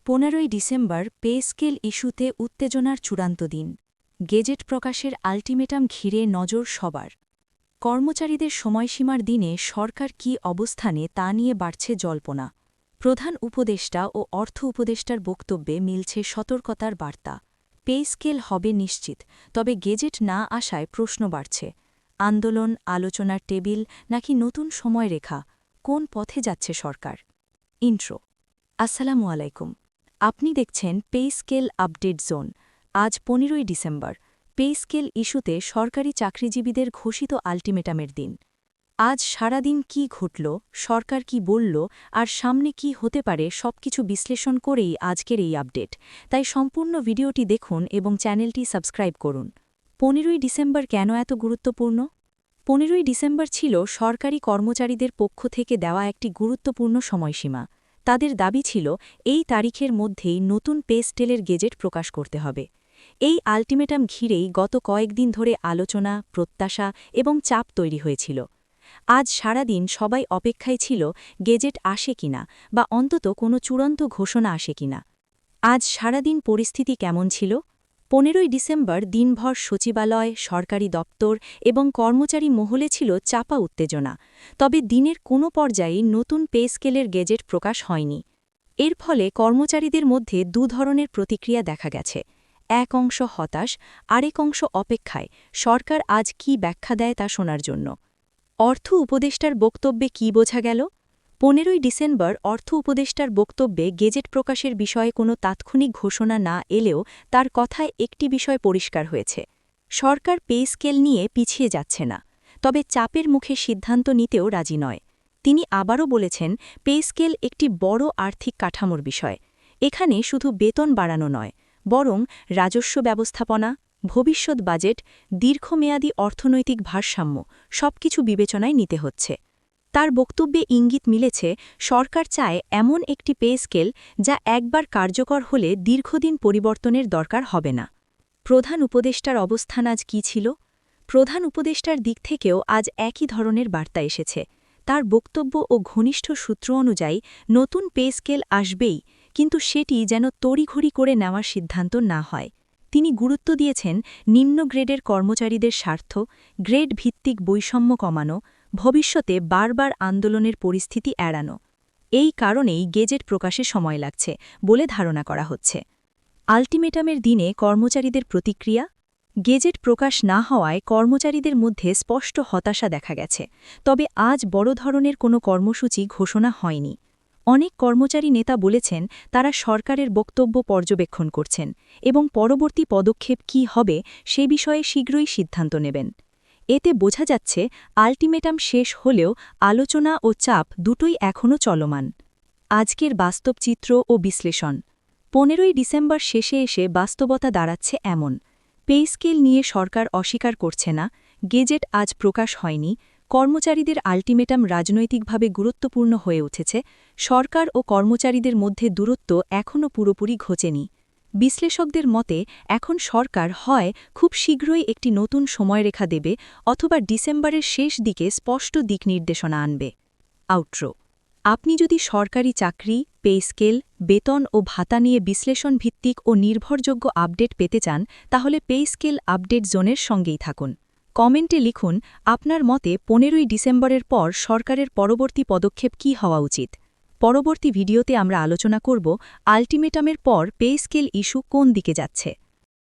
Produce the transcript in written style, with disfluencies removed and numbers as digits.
15ই December pay scale ইস্যুতে উত্তেজনার চূড়ান্ত দিন। গেজেট প্রকাশের আল্টিমেটাম ঘিরে নজর সবার। কর্মচারীদের সময়সীমার দিনে সরকার কী অবস্থানে তা নিয়ে বাড়ছে জল্পনা। প্রধান উপদেষ্টা ও অর্থ উপদেষ্টার বক্তব্যে মিলছে সতর্কতার বার্তা। পে স্কেল হবে নিশ্চিত, তবে গেজেট না আসায় প্রশ্ন বাড়ছে। আন্দোলন, আলোচনার টেবিল নাকি নতুন সময়রেখা, কোন পথে যাচ্ছে সরকার? ইন্ট্রো। আসসালামু আলাইকুম। আপনি দেখছেন পে স্কেল আপডেট জোন। আজ 15ই ডিসেম্বর, পে স্কেল ইস্যুতে সরকারি চাকরিজীবীদের ঘোষিত আল্টিমেটামের দিন। আজ সারাদিন কি ঘটল, সরকার কি বলল, আর সামনে কি হতে পারে সবকিছু বিশ্লেষণ করেই আজকের এই আপডেট। তাই সম্পূর্ণ ভিডিওটি দেখুন এবং চ্যানেলটি সাবস্ক্রাইব করুন। 15ই ডিসেম্বর কেন এত গুরুত্বপূর্ণ? 15ই ডিসেম্বর ছিল সরকারি কর্মচারীদের পক্ষ থেকে দেওয়া একটি গুরুত্বপূর্ণ সময়সীমা। তাদের দাবি ছিল এই তারিখের মধ্যেই নতুন পে স্কেলের গেজেট প্রকাশ করতে হবে। এই আল্টিমেটাম ঘিরেই গত কয়েকদিন ধরে আলোচনা, প্রত্যাশা এবং চাপ তৈরি হয়েছিল। আজ সারাদিন সবাই অপেক্ষায় ছিল গেজেট আসে কিনা, বা অন্তত কোনো চূড়ান্ত ঘোষণা আসে কিনা। আজ সারাদিন পরিস্থিতি কেমন ছিল? 15ই ডিসেম্বর দিনভর সচিবালয়, সরকারি দপ্তর এবং কর্মচারী মহলে ছিল চাপা উত্তেজনা। তবে দিনের কোনো পর্যায়েই নতুন পে স্কেলের গেজেট প্রকাশ হয়নি। এর ফলে কর্মচারীদের মধ্যে ধরনের প্রতিক্রিয়া দেখা গেছে। এক অংশ হতাশ, আরেক অংশ অপেক্ষায় সরকার আজ কী ব্যাখ্যা দেয় তা শোনার জন্য। অর্থ উপদেষ্টার বক্তব্যে কী বোঝা গেল? 15ই ডিসেম্বর অর্থ উপদেষ্টার বক্তব্যে গেজেট প্রকাশের বিষয়ে কোনো তাৎক্ষণিক ঘোষণা না এলেও তার কথায় একটি বিষয় পরিষ্কার হয়েছে। সরকার পে স্কেল নিয়ে পিছিয়ে যাচ্ছে না, তবে চাপের মুখে সিদ্ধান্ত নিতেও রাজি নয়। তিনি আবারও বলেছেন, পে স্কেল একটি বড় আর্থিক কাঠামোর বিষয়। এখানে শুধু বেতন বাড়ানো নয়, বরং রাজস্ব ব্যবস্থাপনা, ভবিষ্যৎ বাজেট, দীর্ঘমেয়াদী অর্থনৈতিক ভারসাম্য সবকিছু বিবেচনায় নিতে হচ্ছে। তার বক্তব্যে ইঙ্গিত মিলেছে সরকার চায় এমন একটি পে স্কেল যা একবার কার্যকর হলে দীর্ঘদিন পরিবর্তনের দরকার হবে না। প্রধান উপদেষ্টার অবস্থান আজ কী ছিল? প্রধান উপদেষ্টার দিক থেকেও আজ একই ধরনের বার্তা এসেছে। তার বক্তব্য ও ঘনিষ্ঠ সূত্র অনুযায়ী নতুন পে স্কেল আসবেই, কিন্তু সেটি যেন তড়িঘড়ি করে নেওয়ার সিদ্ধান্ত না হয়। তিনি গুরুত্ব দিয়েছেন নিম্ন গ্রেডের কর্মচারীদের স্বার্থ, গ্রেড ভিত্তিক বৈষম্য কমানো, ভবিষ্যতে বারবার আন্দোলনের পরিস্থিতি এড়ানো। এই কারণেই গেজেট প্রকাশে সময় লাগছে বলে ধারণা করা হচ্ছে। আল্টিমেটামের দিনে কর্মচারীদের প্রতিক্রিয়া? গেজেট প্রকাশ না হওয়ায় কর্মচারীদের মধ্যে স্পষ্ট হতাশা দেখা গেছে। তবে আজ বড় ধরনের কোনো কর্মসূচি ঘোষণা হয়নি। অনেক কর্মচারী নেতা বলেছেন তারা সরকারের বক্তব্য পর্যবেক্ষণ করছেন এবং পরবর্তী পদক্ষেপ কী হবে সে বিষয়ে শীঘ্রই সিদ্ধান্ত নেবেন। এতে বোঝা যাচ্ছে আল্টিমেটাম শেষ হলেও আলোচনা ও চাপ দুটোই এখনও চলমান। আজকের বাস্তব চিত্র ও বিশ্লেষণ। 15ই ডিসেম্বর শেষে এসে বাস্তবতা দাঁড়াচ্ছে এমন। পে স্কেল নিয়ে সরকার অস্বীকার করছে না, গেজেট আজ প্রকাশ হয়নি, কর্মচারীদের আল্টিমেটাম রাজনৈতিকভাবে গুরুত্বপূর্ণ হয়ে উঠেছে, সরকার ও কর্মচারীদের মধ্যে দূরত্ব এখনও পুরোপুরি ঘোচেনি। বিশ্লেষকদের মতে এখন সরকার হয় খুব শীঘ্রই একটি নতুন সময়রেখা দেবে, অথবা ডিসেম্বরের শেষ দিকে স্পষ্ট দিক নির্দেশনা আনবে। আউট্রো। আপনি যদি সরকারি চাকরি, পে স্কেল, বেতন ও ভাতা নিয়ে বিশ্লেষণ ভিত্তিক ও নির্ভরযোগ্য আপডেট পেতে চান, তাহলে পে স্কেল আপডেট জোনের সঙ্গেই থাকুন। কমেন্টে লিখুন আপনার মতে 15ই ডিসেম্বরের পর সরকারের পরবর্তী পদক্ষেপ কী হওয়া উচিত। পরবর্তী ভিডিওতে আমরা আলোচনা করব আল্টিমেটামের পর পে স্কেল ইস্যু কোন দিকে যাচ্ছে।